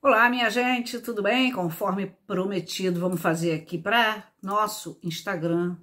Olá, minha gente, tudo bem? Conforme prometido, vamos fazer aqui para nosso Instagram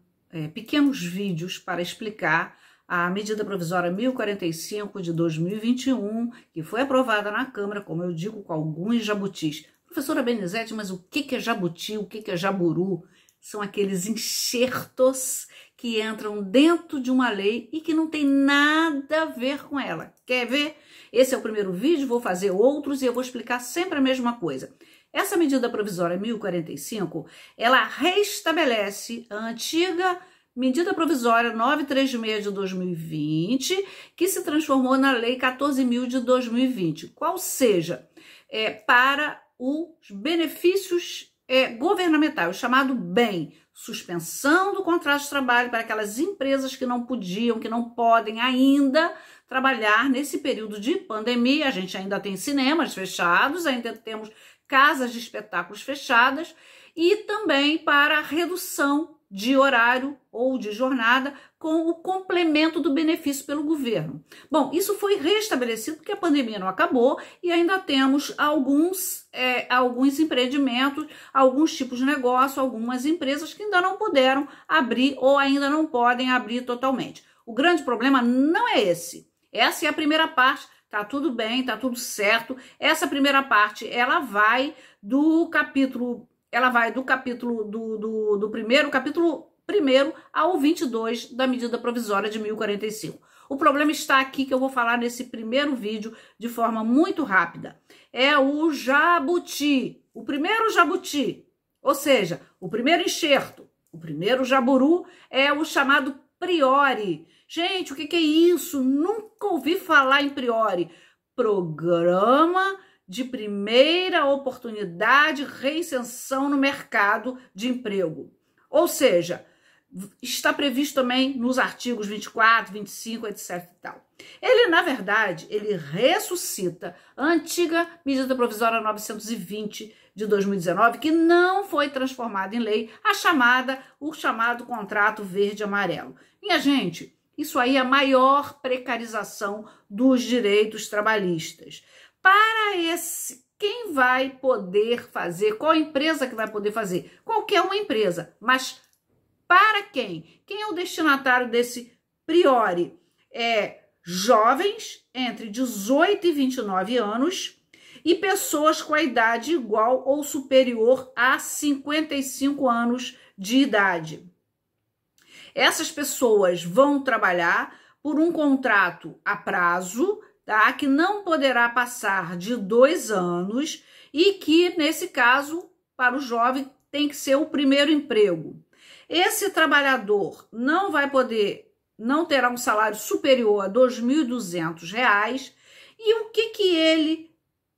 pequenos vídeos para explicar a medida provisória 1045 de 2021, que foi aprovada na Câmara, como eu digo, com alguns jabutis. Professora Benizete, mas o que é jabuti, o que é jaburu? São aqueles enxertos que entram dentro de uma lei e que não tem nada a ver com ela. Quer ver? Esse é o primeiro vídeo, vou fazer outros e eu vou explicar sempre a mesma coisa. Essa medida provisória 1045, ela restabelece a antiga medida provisória 936 de 2020, que se transformou na lei 14.000 de 2020, qual seja, para os benefícios governamentais, o chamado BEM, suspensão do contrato de trabalho para aquelas empresas que não podiam, que não podem ainda trabalhar nesse período de pandemia. A gente ainda tem cinemas fechados, ainda temos casas de espetáculos fechadas, e também para a redução de horário ou de jornada com o complemento do benefício pelo governo. Bom, isso foi restabelecido porque a pandemia não acabou e ainda temos alguns empreendimentos, alguns tipos de negócio, algumas empresas que ainda não puderam abrir ou ainda não podem abrir totalmente. O grande problema não é esse. Essa é a primeira parte, tá tudo bem, tá tudo certo. Essa primeira parte, ela vai do capítulo primeiro ao 22 da medida provisória de 1045. O problema está aqui, que eu vou falar nesse primeiro vídeo de forma muito rápida. É o jabuti, o primeiro jabuti, ou seja, o primeiro enxerto, o primeiro jaburu é o chamado priori. Gente, o que é isso? Nunca ouvi falar em priori. Programa de primeira oportunidade, reinserção no mercado de emprego. Ou seja, está previsto também nos artigos 24, 25, etc. e tal. Ele, na verdade, ele ressuscita a antiga medida provisória 920 de 2019, que não foi transformada em lei, o chamado contrato verde-amarelo. Minha gente, isso aí é a maior precarização dos direitos trabalhistas. Quem vai poder fazer? Qual empresa que vai poder fazer? Qualquer uma empresa, mas para quem? Quem é o destinatário desse priori? Jovens entre 18 e 29 anos e pessoas com a idade igual ou superior a 55 anos de idade. Essas pessoas vão trabalhar por um contrato a prazo, tá? Que não poderá passar de 2 anos e que, nesse caso, para o jovem, tem que ser o primeiro emprego. Esse trabalhador não terá um salário superior a R$ 2.200. E o que ele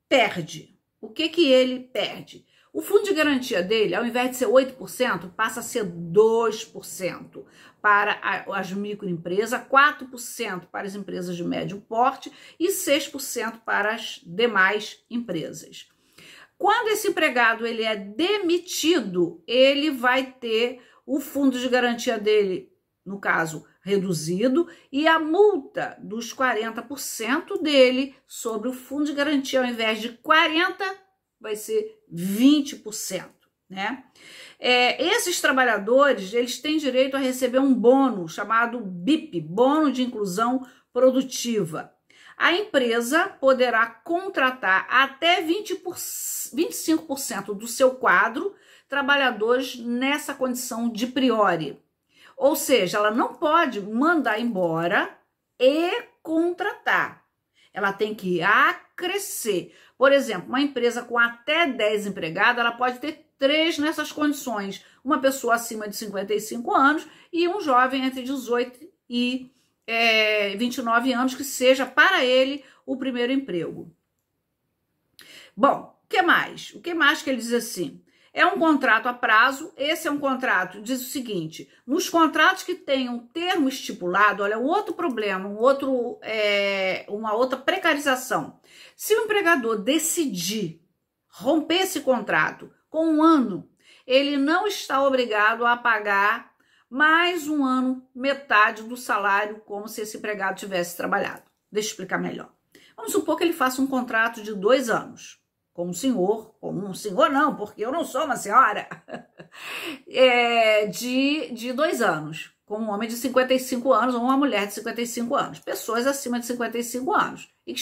perde? O que ele perde? O fundo de garantia dele, ao invés de ser 8%, passa a ser 2% para as microempresas, 4% para as empresas de médio porte e 6% para as demais empresas. Quando esse empregado ele é demitido, ele vai ter o fundo de garantia dele, no caso, reduzido, e a multa dos 40% dele sobre o fundo de garantia, ao invés de 40%, vai ser 20%, né? Esses trabalhadores, eles têm direito a receber um bônus chamado BIP, Bônus de Inclusão Produtiva. A empresa poderá contratar até 25% do seu quadro trabalhadores nessa condição de priori. Ou seja, ela não pode mandar embora e contratar. Ela tem que acrescer. Por exemplo, uma empresa com até 10 empregados, ela pode ter 3 nessas condições. Uma pessoa acima de 55 anos e um jovem entre 18 e 29 anos, que seja para ele o primeiro emprego. Bom, o que mais? O que mais que ele diz assim? É um contrato a prazo. Esse é um contrato, diz o seguinte: nos contratos que tenham termo estipulado, olha, o outro problema, uma outra precarização. Se o empregador decidir romper esse contrato com 1 ano, ele não está obrigado a pagar mais 1 ano, metade do salário, como se esse empregado tivesse trabalhado. Deixa eu explicar melhor. Vamos supor que ele faça um contrato de 2 anos. com um senhor não, porque eu não sou uma senhora, de 2 anos, com um homem de 55 anos ou uma mulher de 55 anos, pessoas acima de 55 anos e que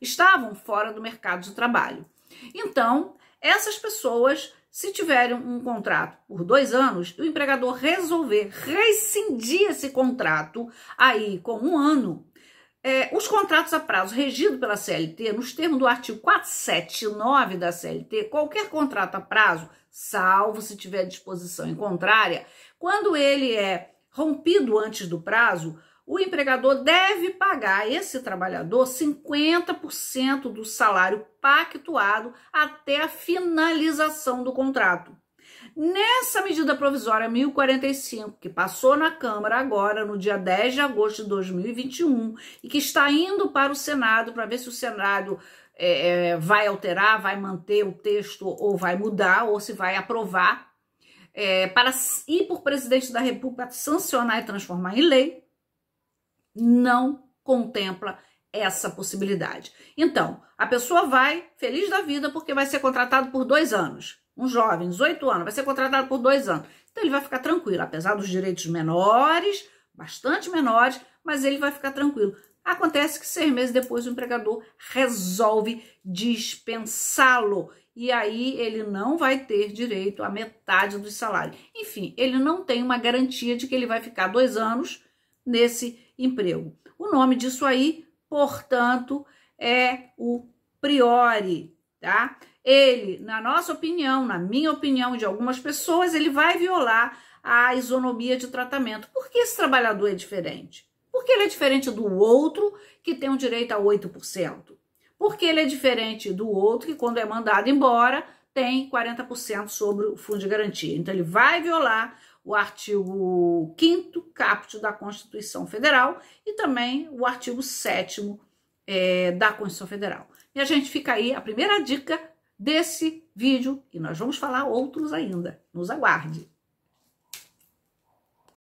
estavam fora do mercado de trabalho. Então, essas pessoas, se tiverem um contrato por 2 anos, o empregador resolver rescindir esse contrato aí com 1 ano, os contratos a prazo regidos pela CLT, nos termos do artigo 479 da CLT, qualquer contrato a prazo, salvo se tiver disposição em contrária, quando ele é rompido antes do prazo, o empregador deve pagar a esse trabalhador 50% do salário pactuado até a finalização do contrato. Nessa medida provisória 1045, que passou na Câmara agora, no dia 10 de agosto de 2021, e que está indo para o Senado, para ver se o Senado vai alterar, vai manter o texto ou vai mudar, ou se vai aprovar, para ir por presidente da República sancionar e transformar em lei, não contempla essa possibilidade. Então, a pessoa vai feliz da vida porque vai ser contratado por 2 anos. Um jovem, 18 anos, vai ser contratado por 2 anos. Então, ele vai ficar tranquilo, apesar dos direitos menores, bastante menores, mas ele vai ficar tranquilo. Acontece que 6 meses depois o empregador resolve dispensá-lo. E aí ele não vai ter direito à metade do salário. Enfim, ele não tem uma garantia de que ele vai ficar 2 anos nesse emprego. O nome disso aí, portanto, é o priori, tá? Ele, na nossa opinião, na minha opinião, de algumas pessoas, ele vai violar a isonomia de tratamento. Por que esse trabalhador é diferente? Porque ele é diferente do outro que tem um direito a 8%. Porque ele é diferente do outro que, quando é mandado embora, tem 40% sobre o fundo de garantia. Então, ele vai violar o artigo 5º caput da Constituição Federal e também o artigo 7º da Constituição Federal. E a gente fica aí, a primeira dica desse vídeo, e nós vamos falar outros ainda. Nos aguarde!